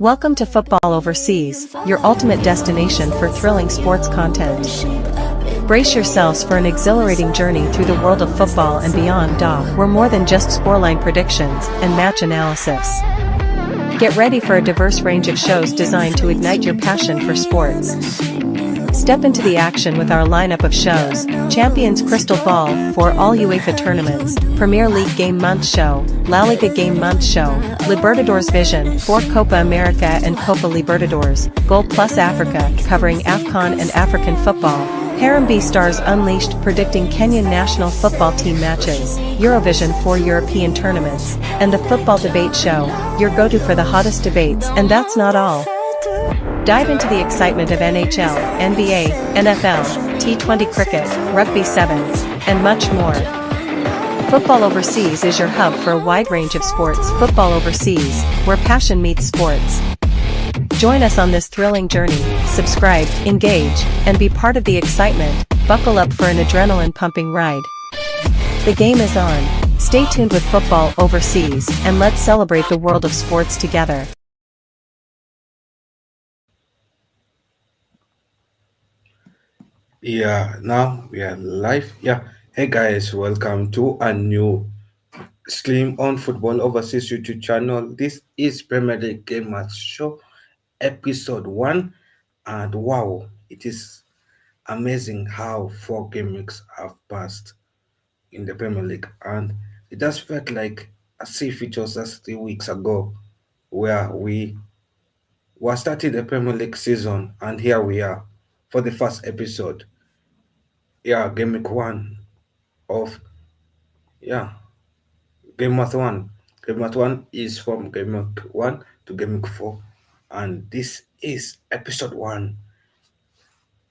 Welcome to Football Overseas, your ultimate destination for thrilling sports content. Brace yourselves for an exhilarating journey through the world of football and beyond. We're more than just scoreline predictions and match analysis. Get ready for a diverse range of shows designed to ignite your passion for sports. Step into the action with our lineup of shows: Champions Crystal Ball for all UEFA tournaments, Premier League Game Month Show, La Liga Game Month Show, Libertadores Vision for Copa America and Copa Libertadores, Goal Plus Africa covering AFCON and African football, Harem B Stars Unleashed predicting Kenyan national football team matches, Eurovision for European tournaments, and the Football Debate Show, your go-to for the hottest debates. And that's not all. Dive into the excitement of NHL, NBA, NFL, T20 cricket, rugby sevens, and much more. Football Overseas is your hub for a wide range of sports. Football Overseas, where passion meets sports. Join us on this thrilling journey, subscribe, engage, and be part of the excitement. Buckle up for an adrenaline-pumping ride. The game is on. Stay tuned with Football Overseas, and let's celebrate the world of sports together. Yeah, now we are live. Yeah, hey guys, welcome to a new stream on Football Overseas YouTube channel. This is Premier League Game Match Show, Episode 1, and wow, it is amazing how 4 game weeks have passed in the Premier League, and it just felt like as if it was just 3 weeks ago where we were starting the Premier League season, and here we are for the first episode. Yeah, game week 1 of yeah game month 1. Game month 1 is from game week 1 to game week 4, and this is episode 1.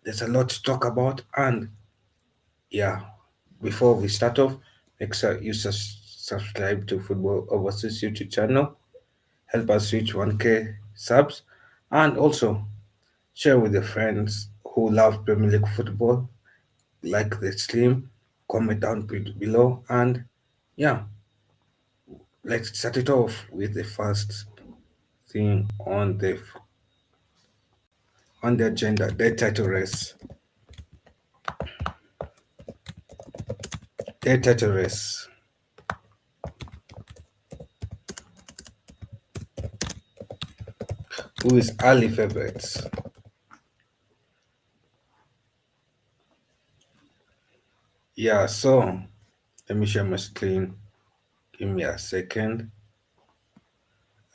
There's a lot to talk about, and yeah, before we start off, make sure you subscribe to Football Overseas YouTube channel. Help us reach 1k subs, and also share with your friends who love Premier League football. Like the stream, comment down below, and yeah, let's start it off with the first thing on the agenda: the title race. The title race. Who is early favorites? Yeah, so let me share my screen. Give me a second.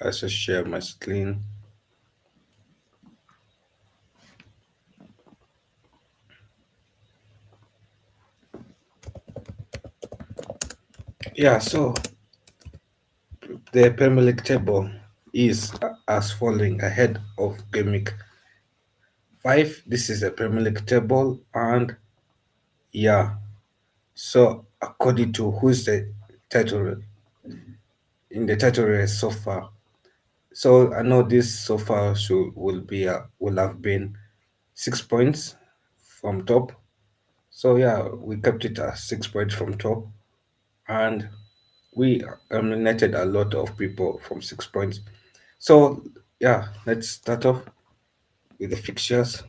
I should share my screen. Yeah, so the Premier League table is as following ahead of game week 5. This is the Premier League table, and yeah, so according to who's the title in the title race so far. So I know this so far will have been 6 points from top. So yeah, we kept it at 6 points from top, and we eliminated a lot of people from 6 points. So yeah, let's start off with the fixtures.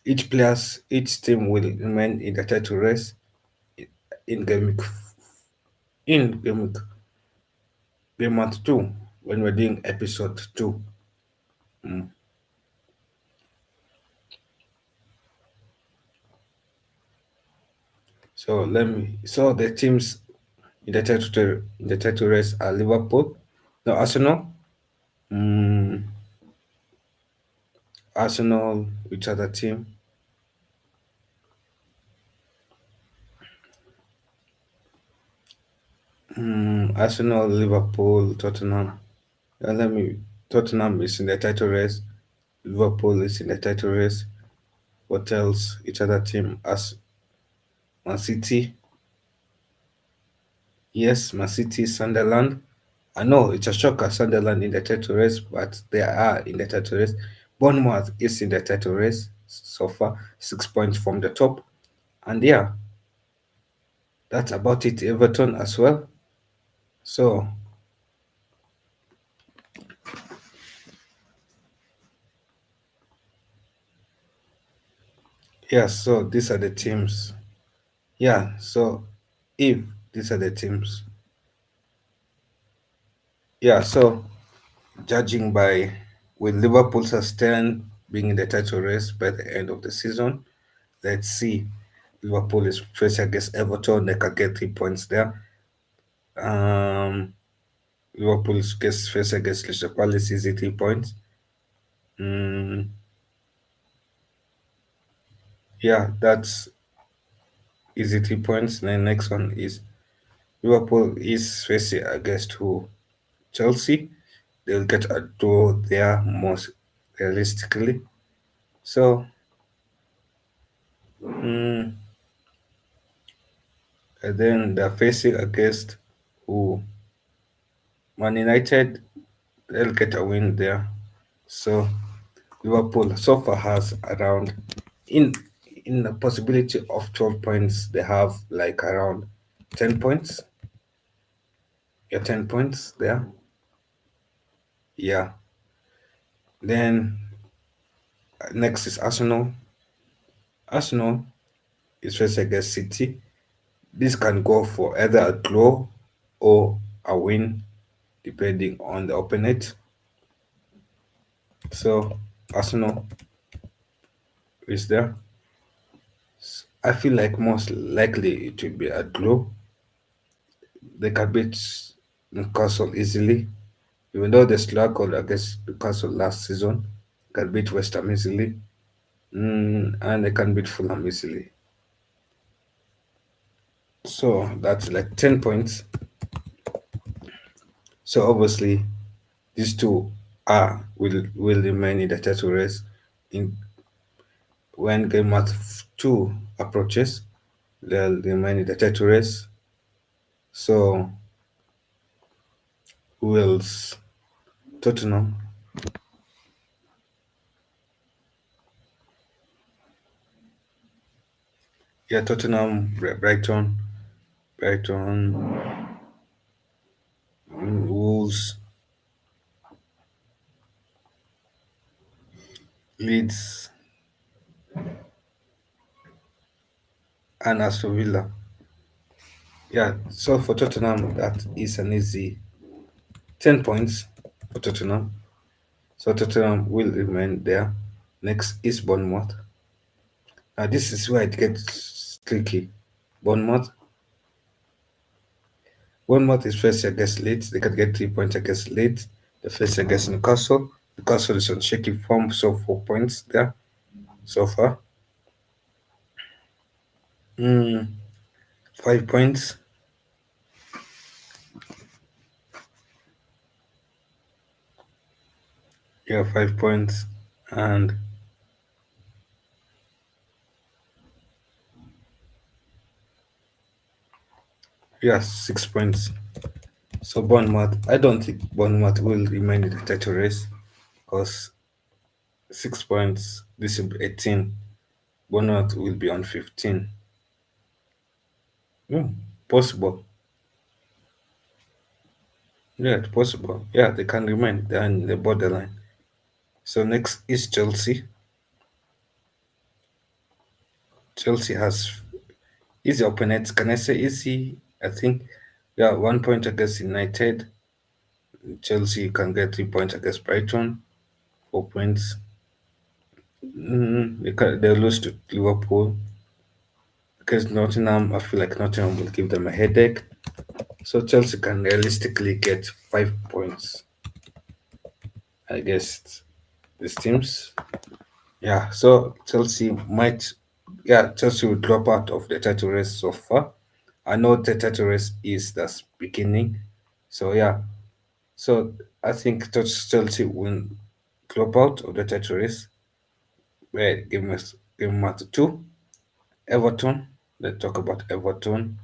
Each team will remain in the title race in game week in game month 2, when we're doing episode 2. Mm. So the teams in the title race are Liverpool, no, mm, Arsenal, which other team? Arsenal, Liverpool, Tottenham. Tottenham is in the title race. Liverpool is in the title race. What else? Each other team? As Man City. Yes, Man City, Sunderland. I know it's a shocker, Sunderland in the title race, but they are in the title race. Bournemouth is in the title race so far, 6 points from the top. And yeah, that's about it. Everton as well. So Yeah, so these are the teams. Yeah, so if these are the teams. Yeah, so judging by with Liverpool sustain being in the title race by the end of the season, let's see. Liverpool is facing against Everton. They can get 3 points there. Um, Liverpool gets facing against Crystal Palace, easy 3 points. Mm, yeah, that's easy 3 points. Then next one is Liverpool is facing against who? Chelsea. They'll get a draw there most realistically. So, mm, and then they're facing against who? Man United. They'll get a win there. So Liverpool so far has around in in the possibility of 12 points. They have like around 10 points. Yeah, 10 points there. Yeah. Then next is Arsenal. Arsenal is facing against City. This can go for either a draw or a win, depending on the opponent. So Arsenal is there. I feel like most likely it will be a draw. They can beat Newcastle easily, even though they struggled against Newcastle last season. Can beat West Ham easily, and they can beat Fulham easily. So that's like 10 points. So obviously these two will remain in the title race in when game match 2 approaches. They'll remain in the title race. So who else? Tottenham. Yeah, Tottenham, Brighton, Wolves, Leeds, and Aston Villa. Yeah, so for Tottenham, that is an easy 10 points for Tottenham. So Tottenham will remain there. Next is Bournemouth. Now, this is where it gets tricky. Bournemouth. Bournemouth is first against Leeds. They can get 3 points against Leeds. The first against Newcastle. Newcastle is on shaky form, so 4 points there so far. Mm, 5 points. Yeah, 5 points. And yeah, 6 points. So Bournemouth, I don't think Bournemouth will remain in the title race because 6 points, this will be 18. Bournemouth will be on 15. Hmm, possible. Yeah, it's possible. Yeah, they can remain. They're in the borderline. So next is Chelsea. Chelsea has easy opponents. Can I say easy? I think, yeah, 1 point against United. Chelsea can get 3 points against Brighton. 4 points. They lose to Liverpool. Against Nottingham, I feel like Nottingham will give them a headache. So Chelsea can realistically get 5 points against these teams. Yeah, so Chelsea will drop out of the title race so far. I know the title race is the beginning. So yeah, so I think Chelsea will drop out of the title race. Where game match 2. Everton. Let's talk about Everton.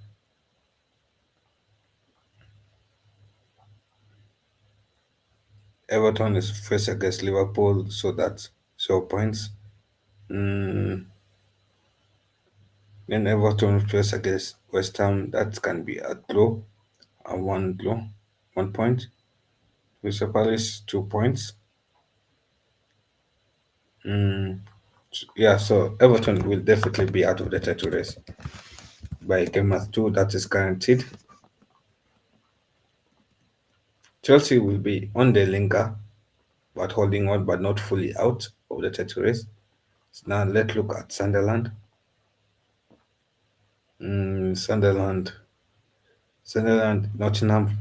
Everton is first against Liverpool, so that's 0 points. Mm, then Everton first against West Ham, that can be a draw, a one draw, 1 point. Crystal Palace, 2 points. Mm, Yeah, so Everton will definitely be out of the title race by game at two. That is guaranteed. Chelsea will be on the linger, but holding on, but not fully out of the title race. So now let's look at Sunderland. Sunderland, Nottingham,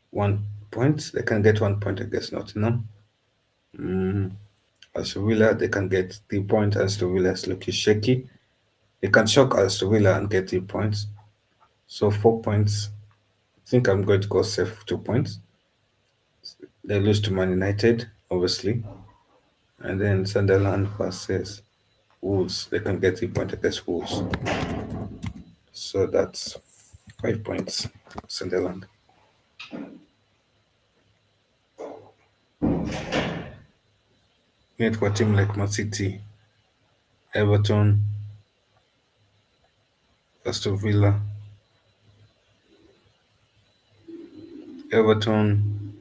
1 point. They can get 1 point against Nottingham. Mm, Aston Villa, they can get 3 points. Aston Villa is looking shaky. They can shock Aston Villa and get 3 points. So 4 points. I think I'm going to go safe 2 points. They lose to Man United, obviously. And then Sunderland versus Wolves. They can get 3 points against Wolves. So that's 5 points. Sunderland. Yet for a team like Man City, Everton, Aston Villa, Everton,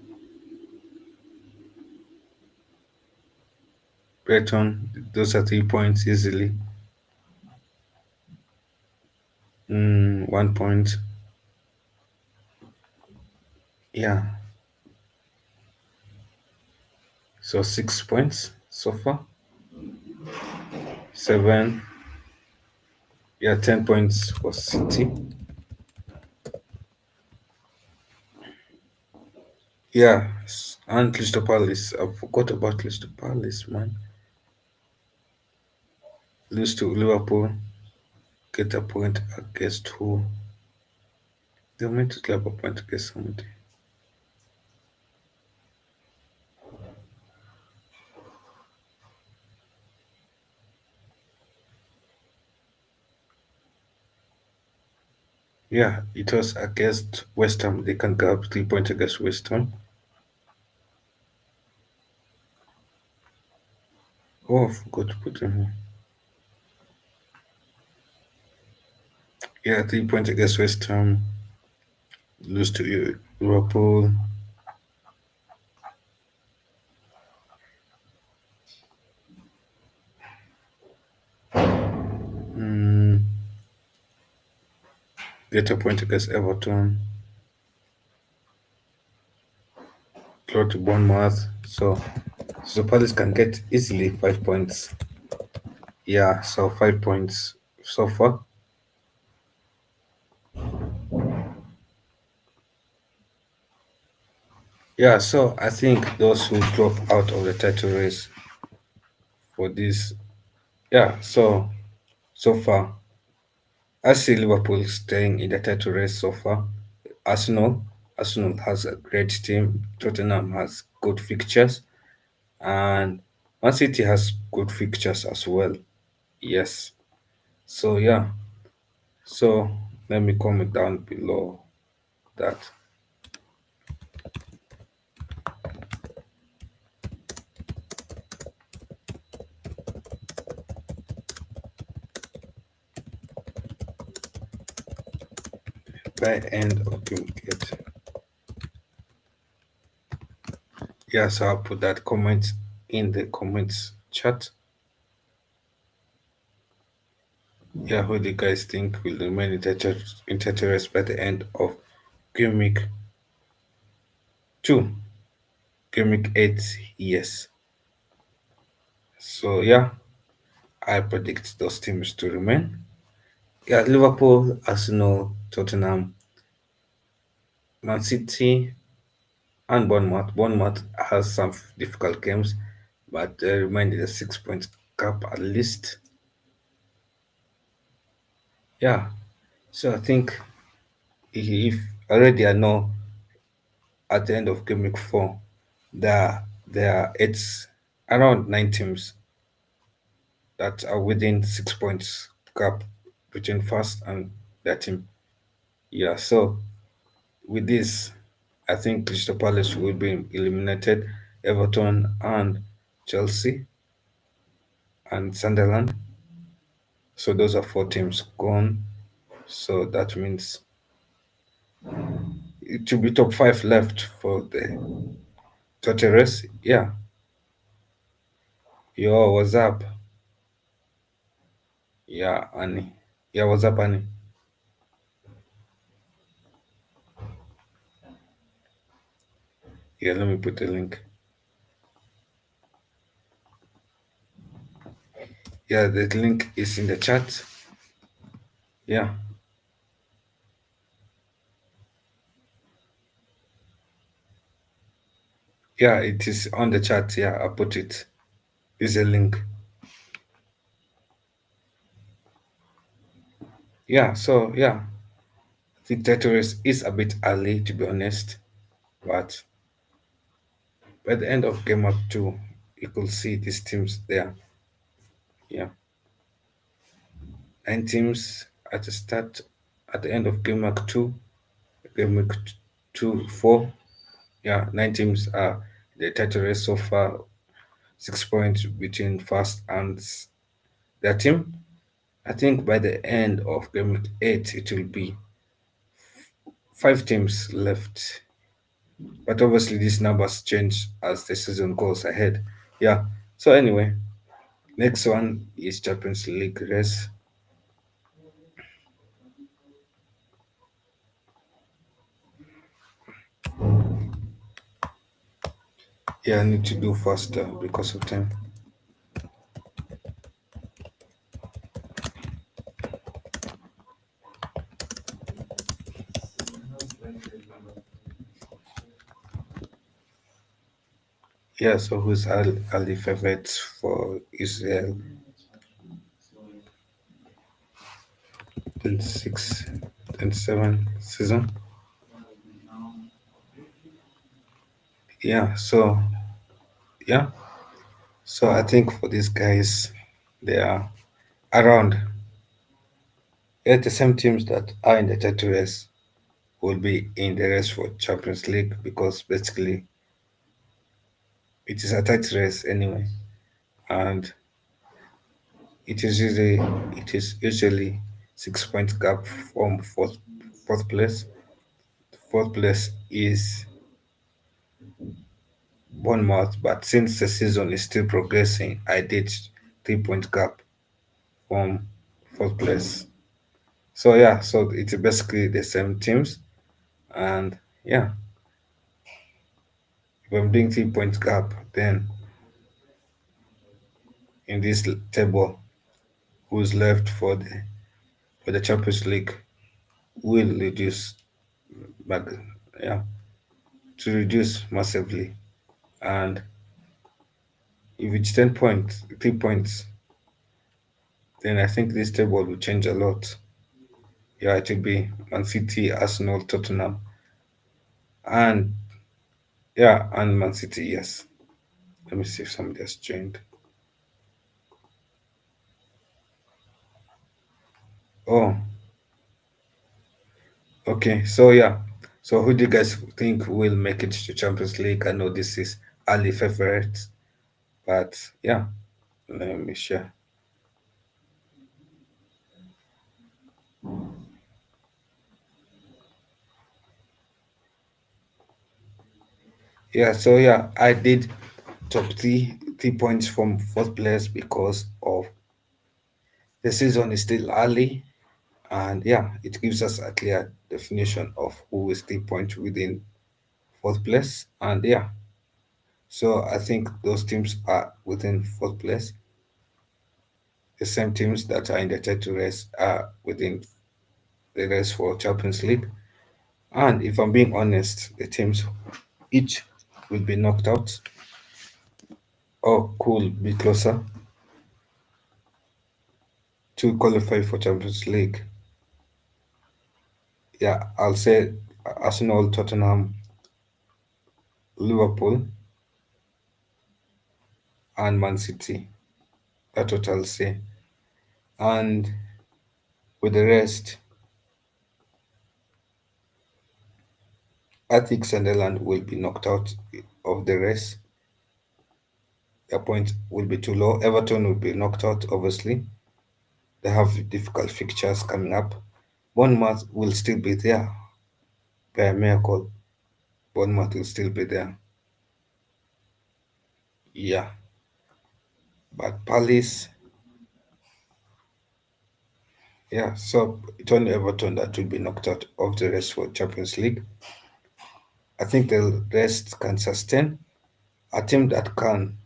Brighton, those are 3 points easily. 1 point. Yeah. So 6 points so far. 7. Yeah, 10 points for City. Yeah, and Crystal Palace. I forgot about Crystal Palace, man. Lose to Liverpool. Get a point against who? They meant to grab a point against somebody. Yeah, it was against West Ham. They can grab 3 points against West Ham. Oh, I forgot to put them here. Yeah, 3 points against West Ham. Lose to Liverpool. Mm, get a point against Everton. Draw to Bournemouth. So Palace can get easily 5 points. Yeah, so 5 points so far. Yeah, so I think those who drop out of the title race for this, yeah, so far, I see Liverpool staying in the title race so far. Arsenal, Arsenal has a great team. Tottenham has good fixtures, and Man City has good fixtures as well. Yes. So yeah. So let me comment down below that. By end of the weekend. Yeah, so I'll put that comment in the comments chat. Yeah, who do you guys think will remain in title race by the end of game week 2? Game week 8, yes. So yeah, I predict those teams to remain. Yeah, Liverpool, Arsenal, Tottenham, Man City, and Bournemouth. Bournemouth has some difficult games, but they remain in the 6 point gap at least. Yeah, so I think if already I know at the end of game week 4, there are around 9 teams that are within 6 points gap between first and their team. Yeah, so with this, I think Crystal Palace will be eliminated, Everton and Chelsea and Sunderland. So those are 4 teams gone. So that means it will be top 5 left for the total race. Yeah. Yo, what's up? Yeah, Annie. Yeah, what's up, Annie? Yeah, let me put the link. Yeah, the link is in the chat. Yeah, yeah, it is on the chat. Yeah, I put it. Is a link. Yeah, so yeah, I think Tetris is a bit early to be honest, but by the end of Game Up 2, you could see these teams there. Yeah, 9 teams at the start, at the end of Game Week 2, Game Week 2, 4. Yeah, 9 teams are the title race so far, 6 points between first and their team. I think by the end of Game Week 8, it will be 5 teams left. But obviously, these numbers change as the season goes ahead. Yeah, so anyway, next one is Champions League race. Yeah, I need to do faster because of time. Yeah, so who's Ali favorites for Israel 26, 27 season? Yeah, so yeah, so I think for these guys, they are around. Yeah, the same teams that are in the title race will be in the race for Champions League because basically it is a tight race anyway, and it is usually 6 point gap from fourth place. Fourth place is Bournemouth, but since the season is still progressing, I did 3 point gap from fourth place. So yeah, so it's basically the same teams, and yeah, if I'm doing 3 point gap, then in this table, who's left for the Champions League will reduce, mag- yeah, to reduce massively, and if it's 10 points, 3 points, then I think this table will change a lot. Yeah, it will be Man City, Arsenal, Tottenham, and yeah, and Man City, yes. Let me see if somebody has joined. Oh, okay. So yeah. So who do you guys think will make it to Champions League? I know this is early favorite, but yeah, let me share. Yeah, so yeah, I did top 3 points from fourth place because of the season is still early, and yeah, it gives us a clear definition of who is 3 points within fourth place, and yeah, so I think those teams are within fourth place. The same teams that are in the title race are within the race for Champions League. And if I'm being honest, the teams each will be knocked out or could be closer to qualify for Champions League. Yeah, I'll say Arsenal, Tottenham, Liverpool, and Man City. That's what I'll say. And with the rest, I think Sunderland will be knocked out of the race. Their points will be too low. Everton will be knocked out, obviously. They have difficult fixtures coming up. Bournemouth will still be there by a miracle. Bournemouth will still be there. Yeah. But Palace, Yeah, so it's only Everton that will be knocked out of the rest for Champions League. I think the rest can sustain. A team that can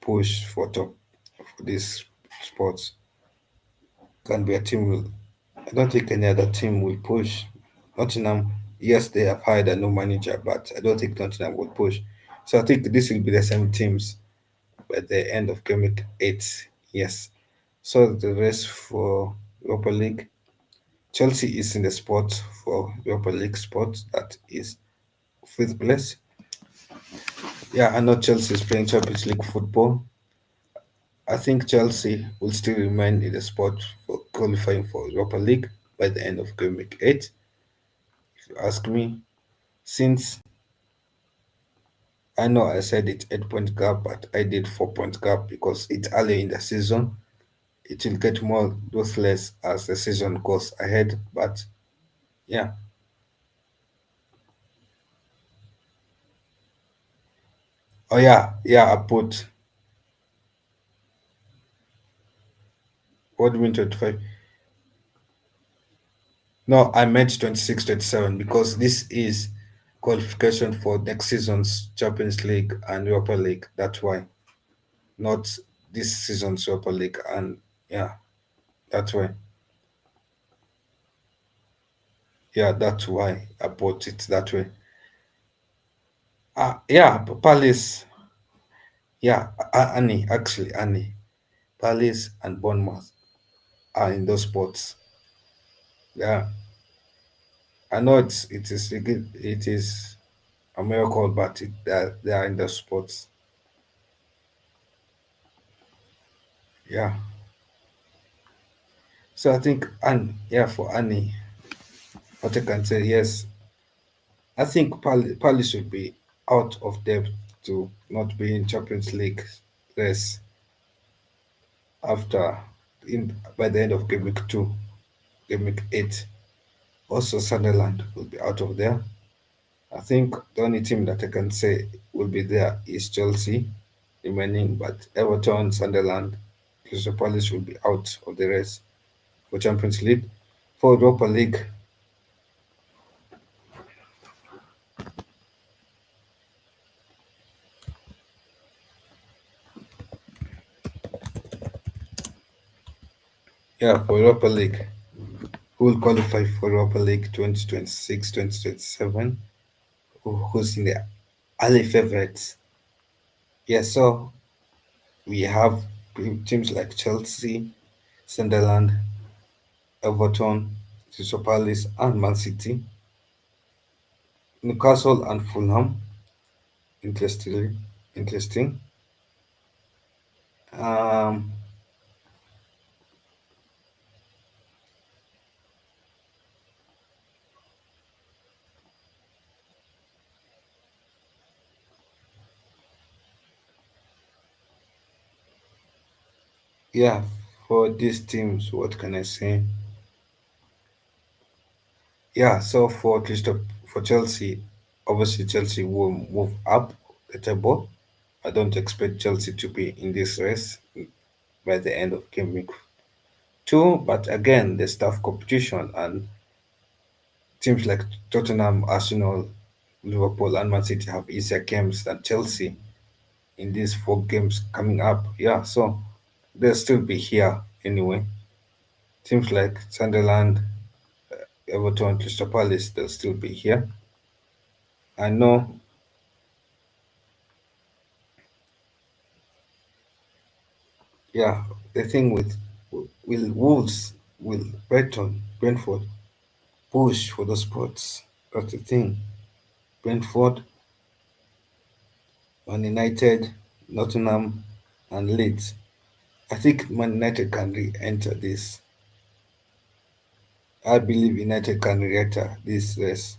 push for top for these sports can be a team will. I don't think any other team will push. Nottingham, yes, they have hired a new manager, but I don't think Nottingham will push. So I think this will be the same teams by the end of game week 8. Yes. So the rest for Europa League, Chelsea is in the spot for Europa League spot that is fifth place. Yeah, I know Chelsea is playing Champions League football. I think Chelsea will still remain in the spot for qualifying for Europa League by the end of game week 8. If you ask me, since I know I said it's 8 point gap, but I did 4 point gap because it's early in the season. It will get more ruthless as the season goes ahead. But yeah, oh yeah, I put what do you mean 25? No, I meant 26, 27 because this is qualification for next season's Champions League and Europa League. That's why, not this season's Europa League. And yeah, that's why. Yeah, that's why I put it that way. Yeah, Palace. Yeah, Annie, actually, Annie. Palace and Bournemouth are in those spots. Yeah, I know it is a miracle, but they are in those spots. Yeah. So I think, and yeah, for Annie, what I can say, yes, I think Palace should be out of depth to not be in Champions League race after in by the end of game week 2, game week 8. Also, Sunderland will be out of there. I think the only team that I can say will be there is Chelsea remaining, but Everton, Sunderland, Crystal Palace will be out of the race for Champions League. For Europa League, yeah, for Europa League, who will qualify for Europa League 2026, 2027? Who's in the early favorites? Yeah, so we have teams like Chelsea, Sunderland, Everton, Crystal Palace, and Man City. Newcastle and Fulham, interestingly, interesting. Um, yeah, for these teams, what can I say? Yeah, so for Chelsea, obviously Chelsea will move up the table. I don't expect Chelsea to be in this race by the end of game week 2, but again, there's tough competition and teams like Tottenham, Arsenal, Liverpool, and Man City have easier games than Chelsea in these 4 games coming up. Yeah, so they'll still be here anyway. Teams like Sunderland, Everton, Crystal Palace, they'll still be here. I know, yeah, the thing with will Wolves, will Brentford push for the spots. That's the thing. Brentford, Man United, Nottingham, and Leeds. I think Man United can re-enter this. I believe United can re-enter this race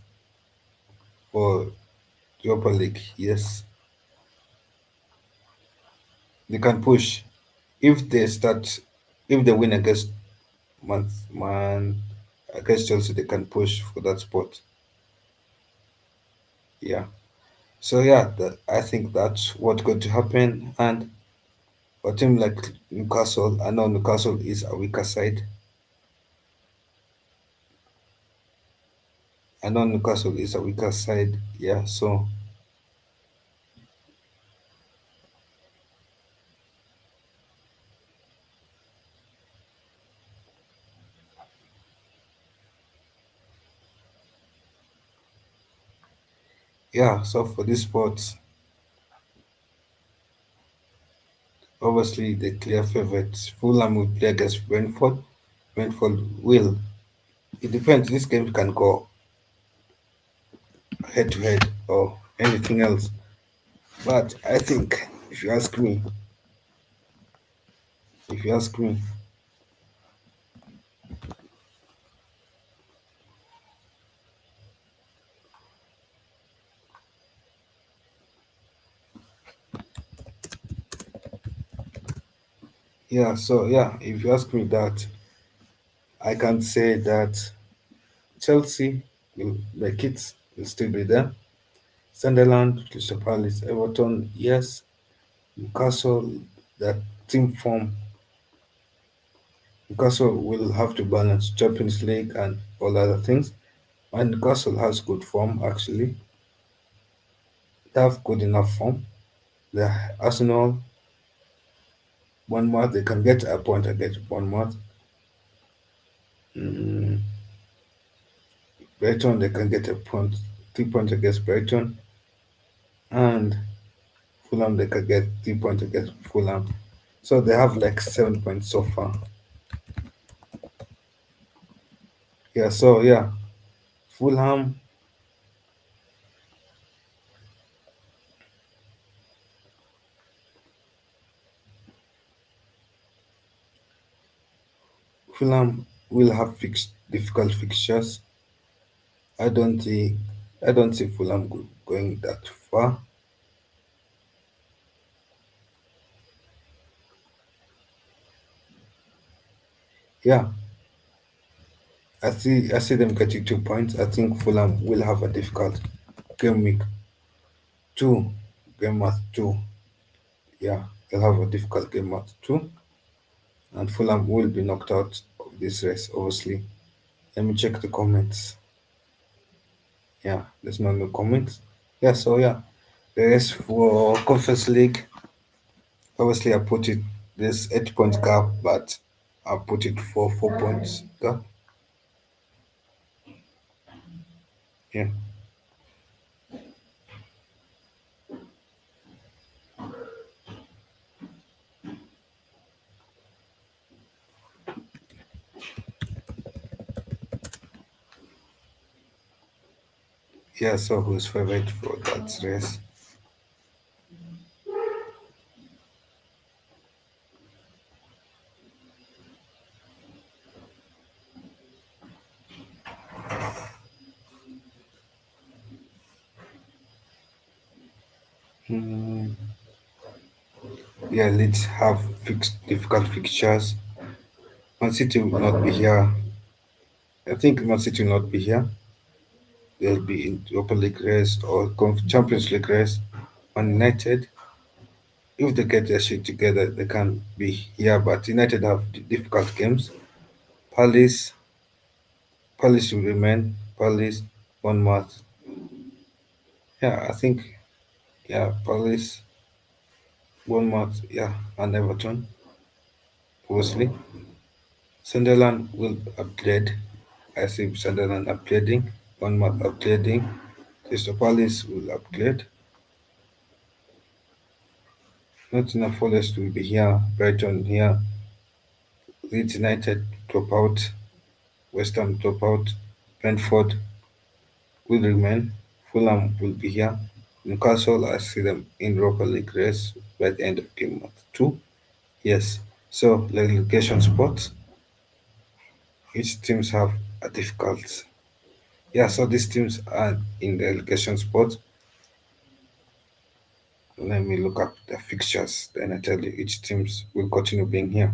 for Europa League. Yes, they can push if they start. If they win against Man against Chelsea, they can push for that spot. Yeah. So yeah, I think that's what's going to happen. And for a team like Newcastle, I know Newcastle is a weaker side. I know Newcastle is a weaker side. Yeah, so yeah, so for this sport, obviously the clear favourites. Fulham will play against Brentford. Brentford will. It depends. This game can go head to head or anything else. But I think, if you ask me, yeah. So yeah, if you ask me that, I can say that Chelsea will make it. Will still be there. Sunderland, Crystal Palace, Everton, yes. Newcastle, that team form. Newcastle will have to balance Champions League and all other things. And Newcastle has good form actually. They have good enough form. The Arsenal, Bournemouth, they can get a point against Bournemouth. Mm, Brighton, they can get a point, 3 points against Brighton. And Fulham, they can get 3 points against Fulham. So they have like 7 points so far. Yeah, so yeah, Fulham, Fulham will have difficult fixtures. I don't think I don't see Fulham going that far. Yeah, I see them getting 2 points. I think Fulham will have a difficult game week two, game month two. Yeah, they'll have a difficult game month two, and Fulham will be knocked out of this race. Obviously, let me check the comments. Yeah, there's no new comments. Yeah, so yeah, the race for Conference League. Obviously, I put it this 8 point gap, but I put it for 4 points gap. Yeah. Yeah, so who's favorite for that race? Hmm. Yeah, Leeds have difficult fixtures. Man City will not be here. I think Man City will not be here. They'll be in Europa League race or Champions League race. Man United, if they get their shit together, they can be here. But United have difficult games. Palace, Palace will remain. Palace, Bournemouth. Yeah, I think Palace, Bournemouth, and Everton, obviously. Sunderland will upgrade. I see Sunderland upgrading. Bournemouth upgrading. Crystal Palace will upgrade. Nottingham Forest will be here. Brighton here. Leeds United drop out. West Ham drop out. Brentford will remain. Fulham will be here. Newcastle, I see them in Europa League race by the end of game month two. Yes. So relegation spots. Each teams have a difficult. Yeah, so these teams are in the relegation spot. Let me look up the fixtures, then I tell you each teams will continue being here.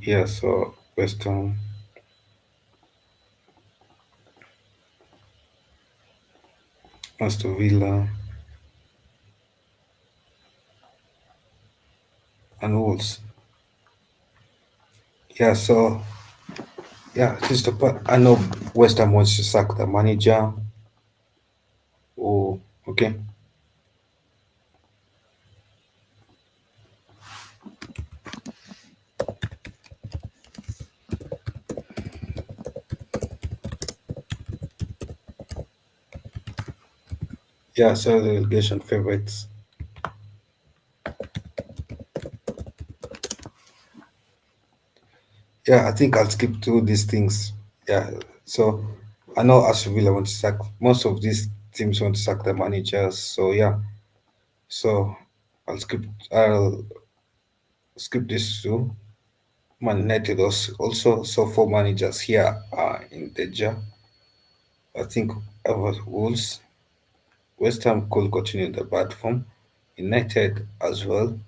Yeah, so West Ham, Aston Villa, and Wolves. Yeah, so yeah, Christopher, I know West Ham wants to sack the manager. Oh, okay. Yeah, so the relegation favorites. Yeah, I think I'll skip through these things. Yeah, so I know Aston Villa want to sack most of these teams want to sack the managers. So yeah, so I'll skip. I'll skip this too. Man United also so four managers here are in danger. I think Wolves, West Ham could continue the bad form. United as well.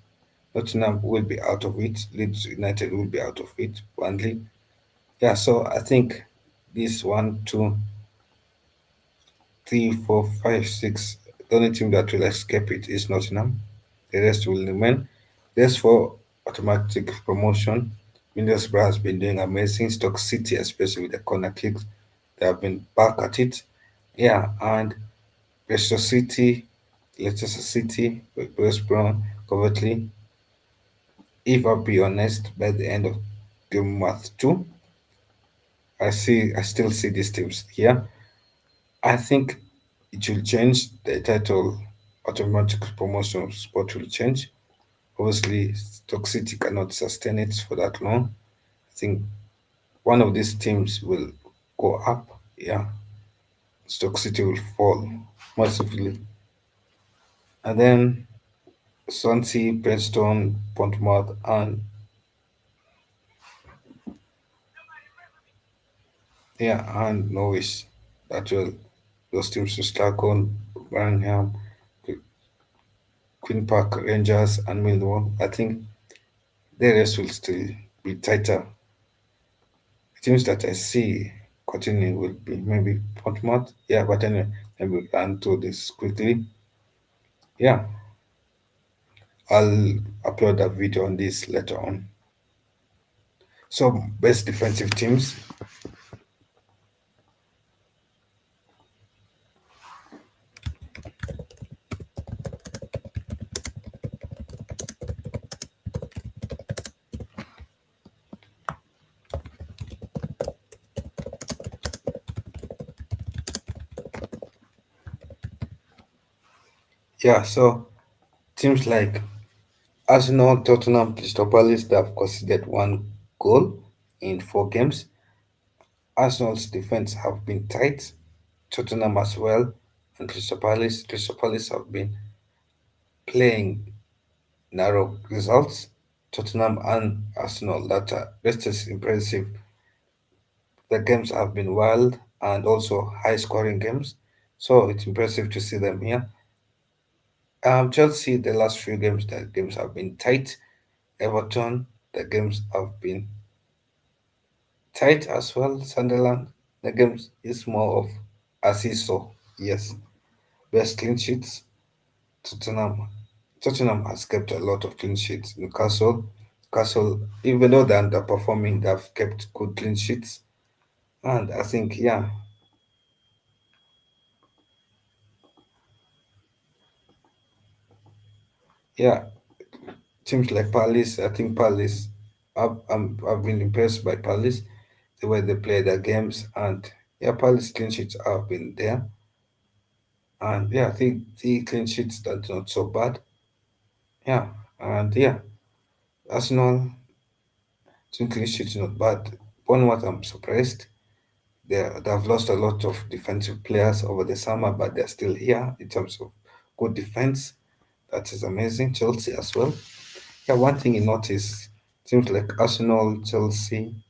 Nottingham will be out of it. Leeds United will be out of it. Burnley. Yeah, so I think this one, two, three, four, five, six. The only team that will escape it is Nottingham. The rest will remain. There's for automatic promotion. Middlesbrough has been doing amazing. Stoke City, especially with the corner kicks, they have been back at it. Yeah, and Leicester City, Leicester City, West Brom, Coventry. If I'll be honest, by the end of game month two, I still see these teams here. I think it will change. The title automatic promotion spot will change. Obviously, Stoke City cannot sustain it for that long. I think one of these teams will go up. Yeah, Stoke City will fall massively. And then Swansea, Preston, Bournemouth, and yeah, and Norwich. That will those teams to struggle. Birmingham, Queen Park Rangers, and Millwall. I think the rest will still be tighter. Teams that I see continuing will be maybe Bournemouth. Yeah, but anyway, let me run through this quickly. Yeah, I'll upload a video on this later on. So, best defensive teams. Yeah, so teams like Arsenal, Tottenham, Crystal Palace, they have conceded one goal in four games. Arsenal's defense have been tight, Tottenham as well, and Crystal Palace. Crystal Palace have been playing narrow results. Tottenham and Arsenal, that is impressive. The games have been wild and also high scoring games, so it's impressive to see them here. Chelsea, the last few games, the games have been tight. Everton, the games have been tight as well. Sunderland, the games is more of a seesaw. Yes, best clean sheets. Tottenham, Tottenham has kept a lot of clean sheets. Newcastle, even though they're underperforming, they've kept good clean sheets. And I think, yeah, teams like Palace, I think Palace, I've been impressed by Palace, the way they play their games, and yeah, Palace clean sheets have been there, and yeah, I think the clean sheets that's not so bad, yeah, and yeah, Arsenal two clean sheets not bad. Bournemouth, I'm surprised. They've lost a lot of defensive players over the summer, but they're still here in terms of good defense. That is amazing. Chelsea as well. Yeah, one thing you notice, teams like Arsenal, Chelsea,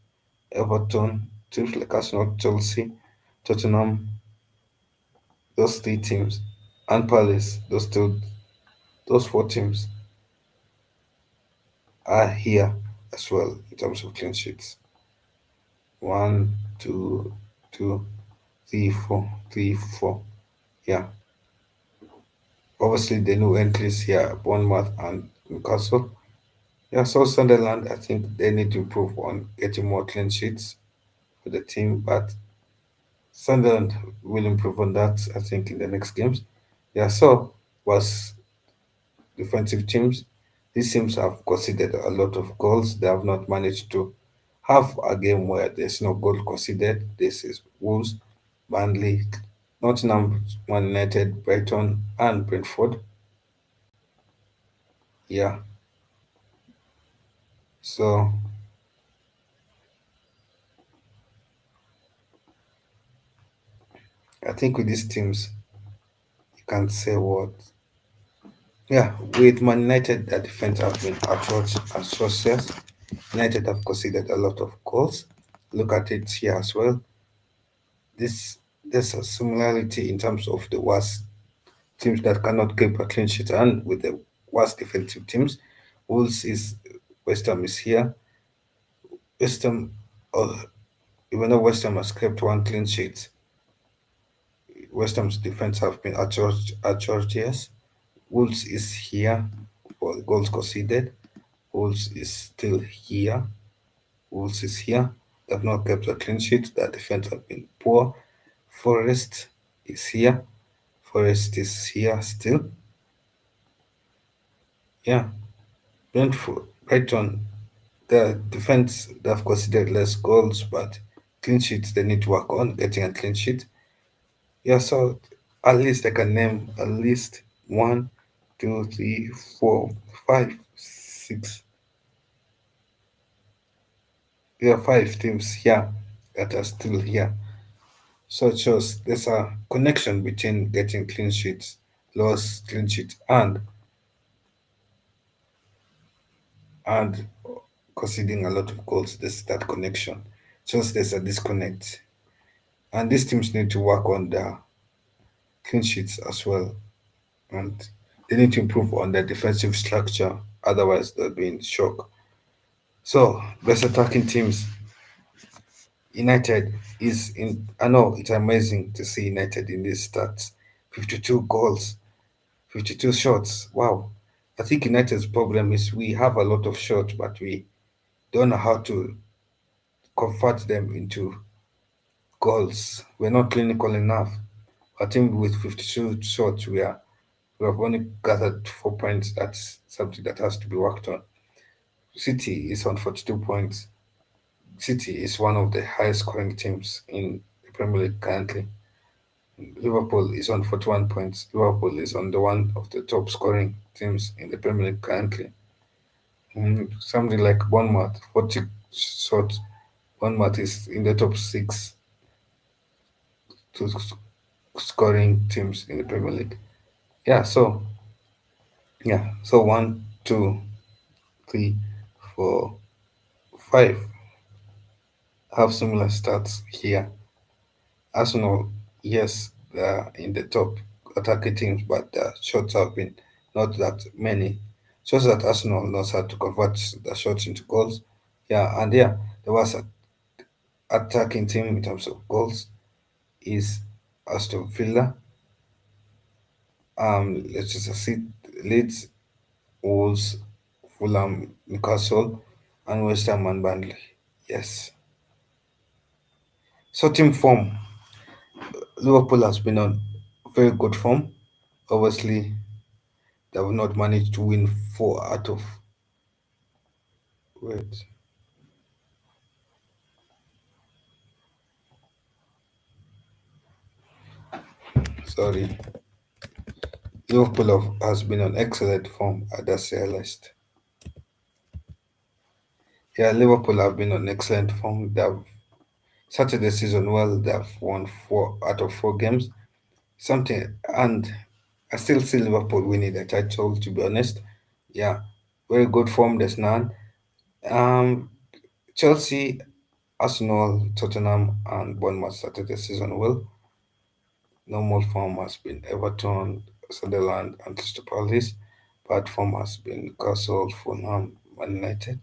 Everton, teams like Arsenal, Chelsea, Tottenham, those three teams, and Palace, those four teams are here as well in terms of clean sheets. One, two, two, three, four, three, four. Yeah. Obviously, the new entries here, Bournemouth and Newcastle. Yeah, so Sunderland, I think they need to improve on getting more clean sheets for the team, but Sunderland will improve on that, I think, in the next games. Yeah, so was defensive teams. These teams have conceded a lot of goals. They have not managed to have a game where there's no goal conceded. This is Wolves, Burnley, Nottingham, Man United, Brighton, and Brentford. Yeah, so I think with these teams, you can say what. Yeah, with Man United, their defense have been atrocious. United have conceded a lot of goals. Look at it here as well. This there's a similarity in terms of the worst teams that cannot keep a clean sheet and with the worst defensive teams. Wolves is West Ham is here. West Ham, uh, even though West Ham has kept one clean sheet, West Ham's defense have been atrocious. Wolves is here for goals conceded. Wolves is still here. Wolves is here. They've not kept a clean sheet. Their defense have been poor. Forest is here. Forest is here still. Yeah. Brentford, Brighton, the defense, they've conceded less goals, but clean sheets they need to work on getting a clean sheet. Yeah, so at least I can name at least one, two, three, four, five, six, yeah, five teams here that are still here. So it shows there's a connection between getting clean sheets, lost clean sheet, and conceding a lot of goals. There's that connection. Shows there's a disconnect. And these teams need to work on their clean sheets as well. And they need to improve on their defensive structure. Otherwise, they'll be in shock. So, best attacking teams. United is in. I know it's amazing to see United in these stats. 52 goals, 52 shots. Wow. I think United's problem is we have a lot of shots, but we don't know how to convert them into goals. We're not clinical enough. I think with 52 shots, we have only gathered 4 points. That's something that has to be worked on. City is on 42 points. City is one of the highest scoring teams in the Premier League currently. Liverpool is on 41 points. Liverpool is on the one of the top scoring teams in the Premier League currently. Something like Bournemouth, 40 shots. Bournemouth is in the top six to scoring teams in the Premier League. Yeah, so one, two, three, four, five have similar stats here. Arsenal, yes, they are in the top attacking teams, but their shots have been not that many. Shows that Arsenal knows how to convert the shots into goals. Yeah, and yeah, the worst attacking team in terms of goals is Aston Villa. Let's just see Leeds, Wolves, Fulham, Newcastle, and West Ham and Burnley. Yes. So team form. Liverpool has been on very good form. Obviously, they have not managed to win four out of wait, sorry. Liverpool has been on excellent form at the CL list. Yeah, Liverpool have been on excellent form. They have started the season well. They have won four out of four games. Something, and I still see Liverpool winning the title. To be honest, yeah, very good form. There's none. Um, Chelsea, Arsenal, Tottenham, and Bournemouth started the season well. Normal form has been Everton, Sunderland, and Crystal Palace. Bad form has been Newcastle, Fulham, Man United.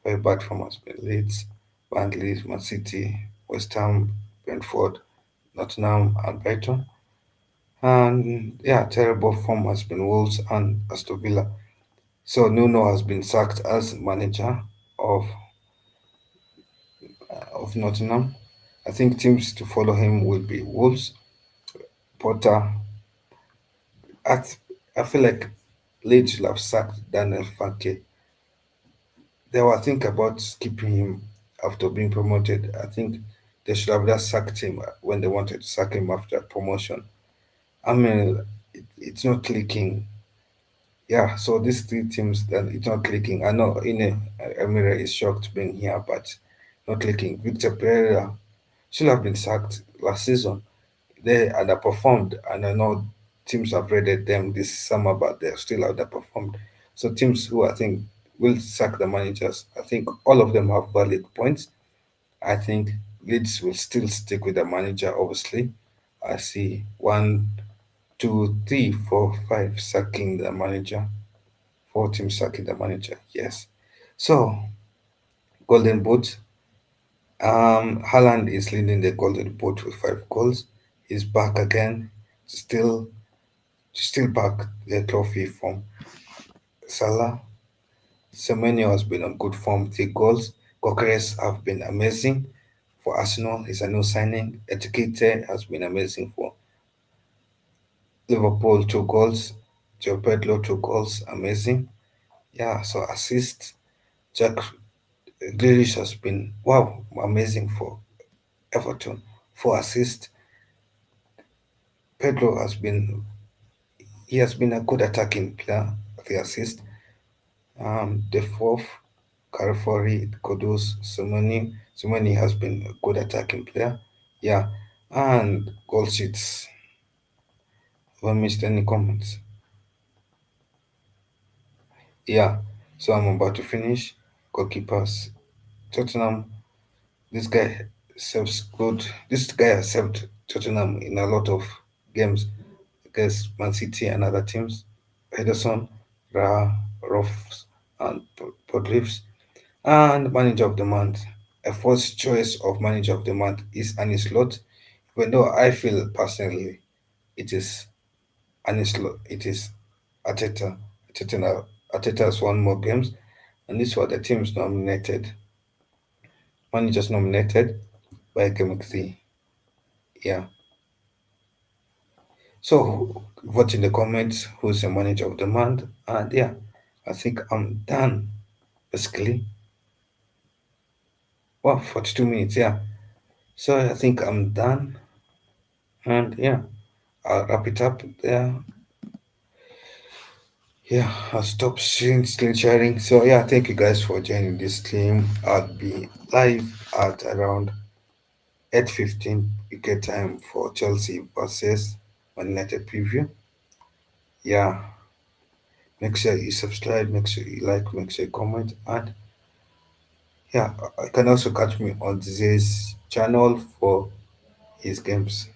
Very bad form has been Leeds, Burnley, Man City, West Ham, Brentford, Nottingham, and Brighton. And yeah, terrible form has been Wolves and Aston Villa. So Nuno has been sacked as manager of Nottingham. I think teams to follow him will be Wolves, Potter. I, th- I feel like Leeds will have sacked Daniel Farke. They were thinking about keeping him after being promoted. I think they should have just sacked him when they wanted to sack him after promotion. I mean, it's not clicking. Yeah, so these three teams that it's not clicking. I know Ine Emira is shocked being here, but not clicking. Victor Pereira should have been sacked last season. They underperformed, and I know teams have rated them this summer, but they're still underperformed. So teams who I think will sack the managers, I think all of them have valid points. I think Leeds will still stick with the manager, obviously. I see one, two, three, four, five sacking the manager. Four teams sacking the manager, yes. So, Golden Boot. Haaland is leading the Golden Boot with 5 goals. He's back again. Still back the trophy from Salah. Semenyo has been on good form, 3 goals. Gokeres have been amazing for Arsenal. He's a new signing. Etikete has been amazing for Liverpool, 2 goals. Joe Pedro, 2 goals, amazing. Yeah, so assist. Jack Grealish has been wow, amazing for Everton. 4 assists. Pedro has been a good attacking player. 3 assists. The fourth, Carrefouri, Kudus, Simoni. Simoni has been a good attacking player. Yeah. And goal sheets. Have I missed any comments? Yeah. So I'm about to finish. Goalkeepers. Tottenham. This guy serves good. This guy has served Tottenham in a lot of games against Man City and other teams. Henderson, Ra, Ruffs, and Podlives. And manager of the month. A first choice of manager of the month is Anis Slot. Even though I feel personally it is Anis Slot, it is Ateta. Ateta has won more games, and these were the teams nominated, managers nominated by Game Week 3. Yeah. So vote in the comments who's the manager of the month, and yeah, I think I'm done basically. Wow, 42 minutes. Yeah. So I think I'm done, and yeah. I'll wrap it up there. Yeah, I'll stop screen sharing. So yeah, thank you guys for joining this stream. I'll be live at around 8:15 UK time for Chelsea versus Man United preview. Yeah, make sure you subscribe, make sure you like, make sure you comment, and yeah, I can also catch me on this channel for his games.